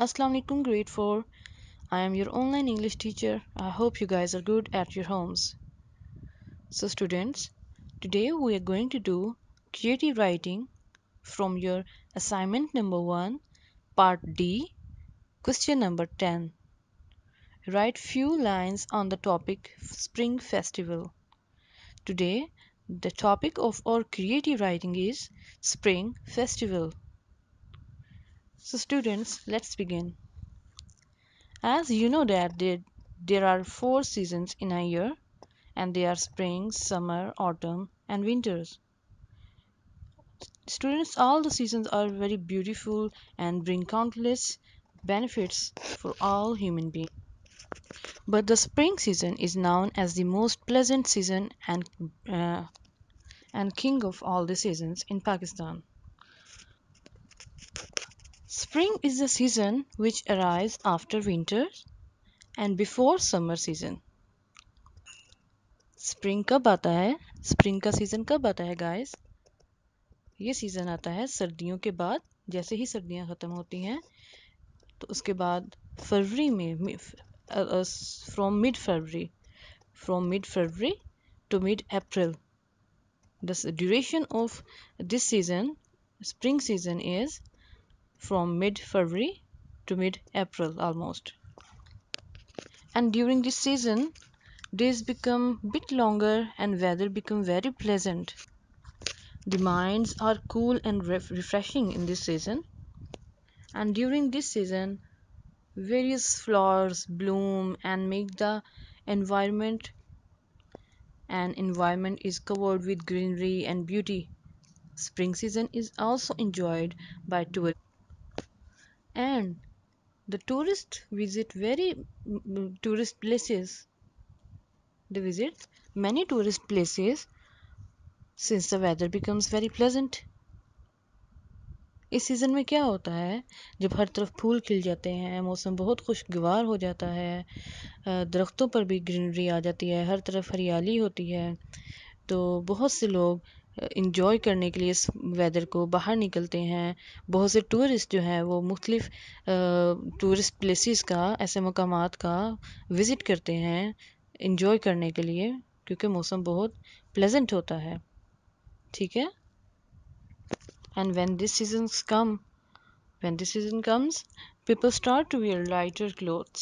Assalamu alaikum, grade 4. I am your online English teacher. I hope you guys are good at your homes. So, students, today we are going to do creative writing from your assignment number 1, part D, question number 10. Write few lines on the topic Spring Festival. Today, the topic of our creative writing is Spring Festival. So, students, let's begin. As you know that there are 4 seasons in a year, and they are spring, summer, autumn, and winters. Students, all the seasons are very beautiful and bring countless benefits for all human beings. But the spring season is known as the most pleasant season uh, and king of all the seasons in Pakistan. Spring is the season which arrives after winter and before summer season. Spring कब आता है? Spring का season कब आता है guys? ये season आता है सर्दियों के बाद। जैसे ही सर्दियां खत्म होती हैं तो उसके बाद फरवरी में from mid February to mid April the duration of this season, spring season, is from mid February to mid April almost. And during this season, days become bit longer and weather become very pleasant. The minds are cool and refreshing in this season. And during this season, various flowers bloom and make the environment environment is covered with greenery and beauty. Spring season is also enjoyed by tourists, and the tourists visit tourist places. They visit many tourist places since the weather becomes very pleasant. इस season में क्या होता है, जब हर तरफ फूल खिल जाते हैं, मौसम बहुत खुशगवार हो जाता है, दरख्तों पर भी ग्रीनरी आ जाती है, हर तरफ हरियाली होती है, तो बहुत से लोग इंजॉय करने के लिए इस वेदर को बाहर निकलते हैं। बहुत से टूरिस्ट जो हैं वो मुख्तलिफ टूरिस्ट प्लेसेस का, ऐसे मकामात का विज़िट करते हैं इंजॉय करने के लिए, क्योंकि मौसम बहुत प्लेजेंट होता है। ठीक है। And when this season comes, people start to wear lighter clothes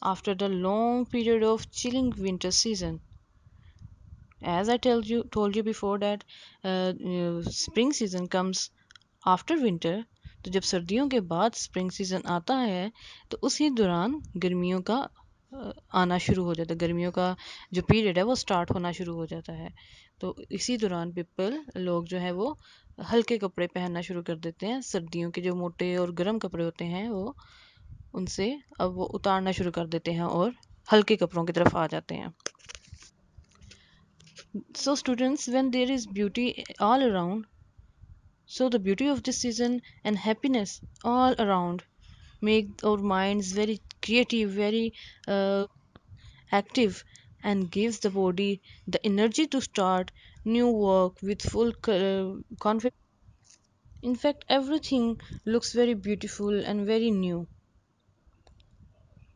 after the long period of chilling winter season. As I told you before that spring season comes after winter, तो जब सर्दियों के बाद spring season आता है तो उसी दौरान गर्मियों का आना शुरू हो जाता है। गर्मियों का जो पीरियड है वो स्टार्ट होना शुरू हो जाता है। तो इसी दौरान लोग जो है वो हल्के कपड़े पहनना शुरू कर देते हैं। सर्दियों के जो मोटे और गर्म कपड़े होते हैं वो उनसे अब वो उतारना शुरू कर देते हैं और हल्के कपड़ों की तरफ आ जाते हैं। So students, when there is beauty all around, so the beauty of this season and happiness all around make our minds very creative, very active, and gives the body the energy to start new work with full confidence. In fact, everything looks very beautiful and very new.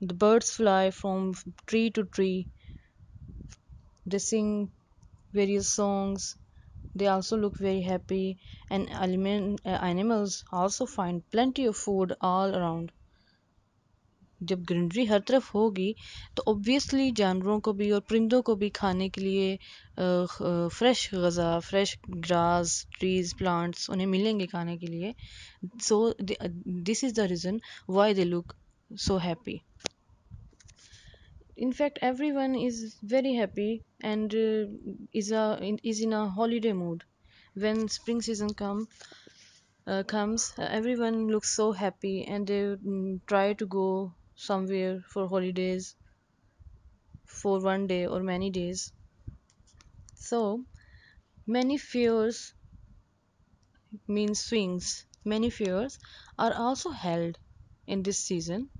The birds fly from tree to tree, they sing various songs, they also look very happy, and animals also find plenty of food all around. जब greenery हर तरफ होगी तो obviously जानवरों को भी और परिंदों को भी खाने के लिए फ्रेश गज़ा, फ्रेश ग्रास, ट्रीज, प्लांट्स उन्हें मिलेंगे खाने के लिए। So this is the reason why they look so happy. In fact, everyone is very happy and is in a holiday mood. When spring season comes, everyone looks so happy and they try to go somewhere for holidays for one day or many days. So, many fairs means swings. Many fairs are also held in this season.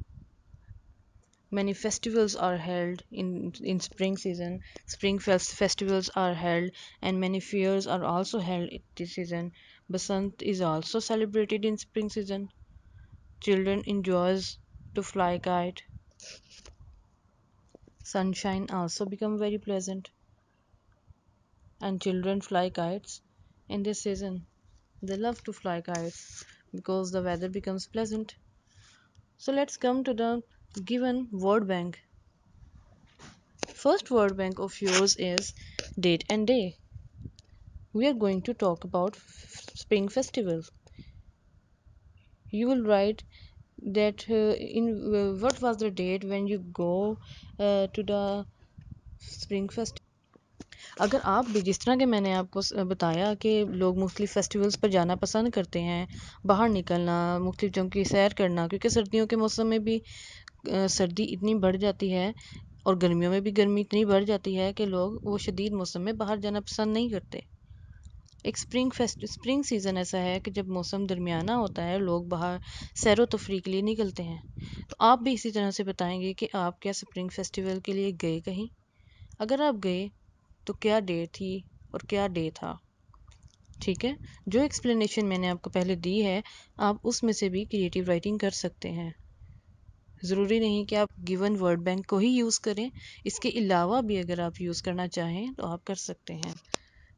Many festivals are held in spring season. Festivals are held, and many fairs are also held in this season. Basant is also celebrated in spring season. Children enjoys to fly kite. Sunshine also become very pleasant, and children fly kites in this season. They love to fly kites because the weather becomes pleasant. So let's come to the given word bank. First word bank of yours is date and day. We are going to talk about spring festival. You will write that in what was the date when you go to the spring festival. अगर आप भी जिस तरह के मैंने आपको बताया कि लोग मुख्तलिफ फेस्टिवल्स पर जाना पसंद करते हैं, बाहर निकलना, मुख्तलिफ जगहों की सैर करना, क्योंकि सर्दियों के मौसम में भी सर्दी इतनी बढ़ जाती है और गर्मियों में भी गर्मी इतनी बढ़ जाती है कि लोग वो शदीद मौसम में बाहर जाना पसंद नहीं करते। एक स्प्रिंग सीज़न ऐसा है कि जब मौसम दरमियाना होता है, लोग बाहर सैर व तफरीह के लिए निकलते हैं। तो आप भी इसी तरह से बताएंगे कि आप क्या स्प्रिंग फेस्टिवल के लिए गए कहीं? अगर आप गए तो क्या डे थी और क्या डे था? ठीक है, जो एक्सप्लेनेशन मैंने आपको पहले दी है, आप उसमें से भी क्रिएटिव राइटिंग कर सकते हैं। ज़रूरी नहीं कि आप गिवन वर्ड बैंक को ही यूज़ करें, इसके अलावा भी अगर आप यूज़ करना चाहें तो आप कर सकते हैं।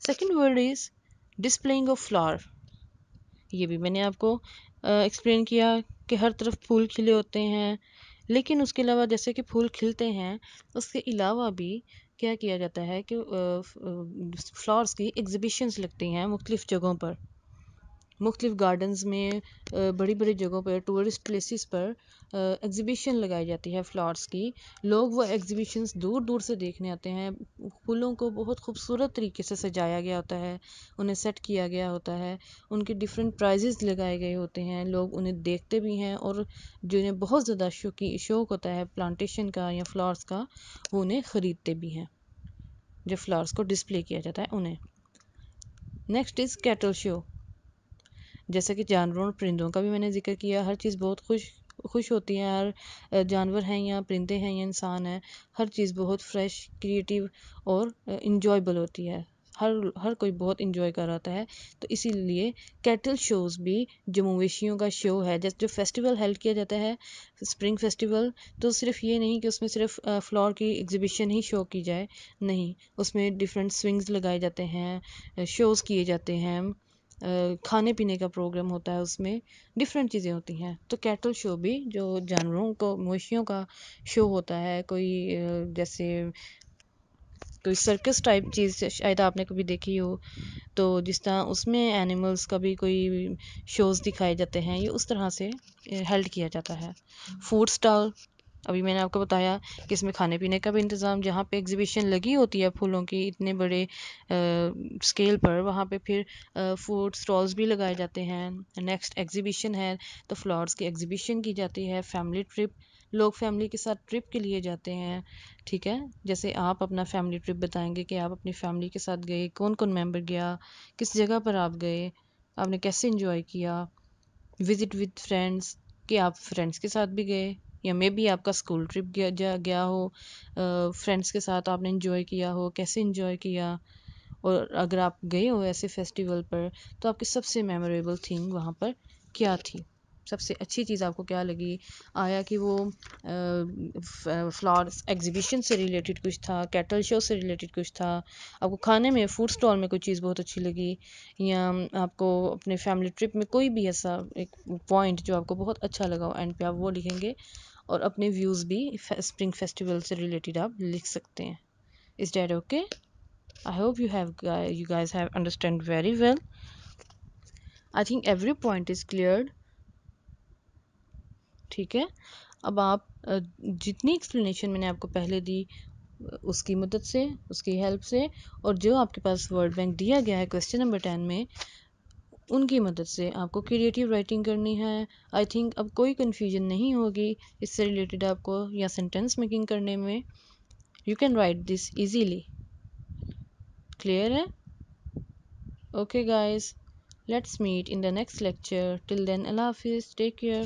Second word is displaying of flower. ये भी मैंने आपको एक्सप्लेन किया कि हर तरफ फूल खिले होते हैं, लेकिन उसके अलावा जैसे कि फूल खिलते हैं, उसके अलावा भी क्या किया जाता है कि फ्लावर्स की एग्जिबिशंस लगती हैं मुख्तलिफ जगहों पर, मुख्तलिफ गार्डन्स में, बड़ी बड़ी जगहों पर, टूरिस्ट प्लेसेस पर एग्जीबिशन लगाई जाती है फ्लावर्स की। लोग वो एग्जीबिशंस दूर दूर से देखने आते हैं। फूलों को बहुत खूबसूरत तरीके से सजाया गया होता है, उन्हें सेट किया गया होता है, उनके डिफरेंट प्राइजेस लगाए गए होते हैं, लोग उन्हें देखते भी हैं, और जिन्हें बहुत ज़्यादा शौक होता है प्लांटेशन का या फ्लावर्स का, वो उन्हें ख़रीदते भी हैं जब फ्लावर्स को डिस्प्ले किया जाता है उन्हें। Next is cattle show. जैसा कि जानवरों और परिंदों का भी मैंने जिक्र किया, हर चीज़ बहुत खुश होती है। हर जानवर हैं या परिंदे हैं या इंसान है, हर चीज़ बहुत फ्रेश, क्रिएटिव और इंजॉयबल होती है। हर कोई बहुत इंजॉय कर रहा है। तो इसीलिए कैटल शोज़ भी जो मवेशियों का शो है, जैसे जो फेस्टिवल हेल्ड किया जाता है स्प्रिंग फेस्टिवल, तो सिर्फ ये नहीं कि उसमें सिर्फ फ्लावर की एग्जीबिशन ही शो की जाए, नहीं, उसमें डिफरेंट स्विंग्स लगाए जाते हैं, शोज़ किए जाते हैं, खाने पीने का प्रोग्राम होता है, उसमें डिफरेंट चीज़ें होती हैं। तो कैटल शो भी जो जानवरों को, मवेशियों का शो होता है, कोई जैसे कोई सर्कस टाइप चीज़ शायद आपने कभी देखी हो, तो जिस तरह उसमें एनिमल्स का भी कोई शोज़ दिखाए जाते हैं, ये उस तरह से हेल्ड किया जाता है। फूड स्टॉल, अभी मैंने आपको बताया कि इसमें खाने पीने का भी इंतज़ाम, जहाँ पे एग्जीबिशन लगी होती है फूलों की इतने बड़े स्केल पर, वहाँ पे फिर फूड स्टॉल्स भी लगाए जाते हैं। नेक्स्ट एग्जीबिशन है तो फ्लावर्स की एग्जीबिशन की जाती है। फैमिली ट्रिप, लोग फैमिली के साथ ट्रिप के लिए जाते हैं। ठीक है, जैसे आप अपना फैमिली ट्रिप बताएंगे कि आप अपनी फैमिली के साथ गए, कौन कौन मेंबर गया, किस जगह पर आप गए, आपने कैसे इंजॉय किया। विजिट विद फ्रेंड्स, कि आप फ्रेंड्स के साथ भी गए, या मे बी आपका स्कूल ट्रिप गया हो, फ्रेंड्स के साथ आपने इंजॉय किया हो, कैसे इंजॉय किया। और अगर आप गए हो ऐसे फेस्टिवल पर, तो आपकी सबसे मेमोरेबल थिंग वहाँ पर क्या थी, सबसे अच्छी चीज़ आपको क्या लगी? आया कि वो फ्लावर्स एग्जीबिशन से रिलेटेड कुछ था, कैटल शो से रिलेटेड कुछ था, आपको खाने में फूड स्टॉल में कोई चीज़ बहुत अच्छी लगी, या आपको अपने फैमिली ट्रिप में कोई भी ऐसा एक पॉइंट जो आपको बहुत अच्छा लगा हो, एंड पे आप वो लिखेंगे। और अपने व्यूज़ भी स्प्रिंग फेस्टिवल से रिलेटेड आप लिख सकते हैं। Is that okay? I hope you guys have understand very well. I think every point is cleared. ठीक है, अब आप जितनी एक्सप्लेनेशन मैंने आपको पहले दी, उसकी मदद से, उसकी हेल्प से, और जो आपके पास वर्ड बैंक दिया गया है क्वेश्चन नंबर 10 में, उनकी मदद से आपको क्रिएटिव राइटिंग करनी है। आई थिंक अब कोई कन्फ्यूजन नहीं होगी इससे रिलेटेड आपको, या सेंटेंस मेकिंग करने में। You can write this easily. Clear है? Okay guys, let's meet in the next lecture. Till then, Allah Hafiz, take care.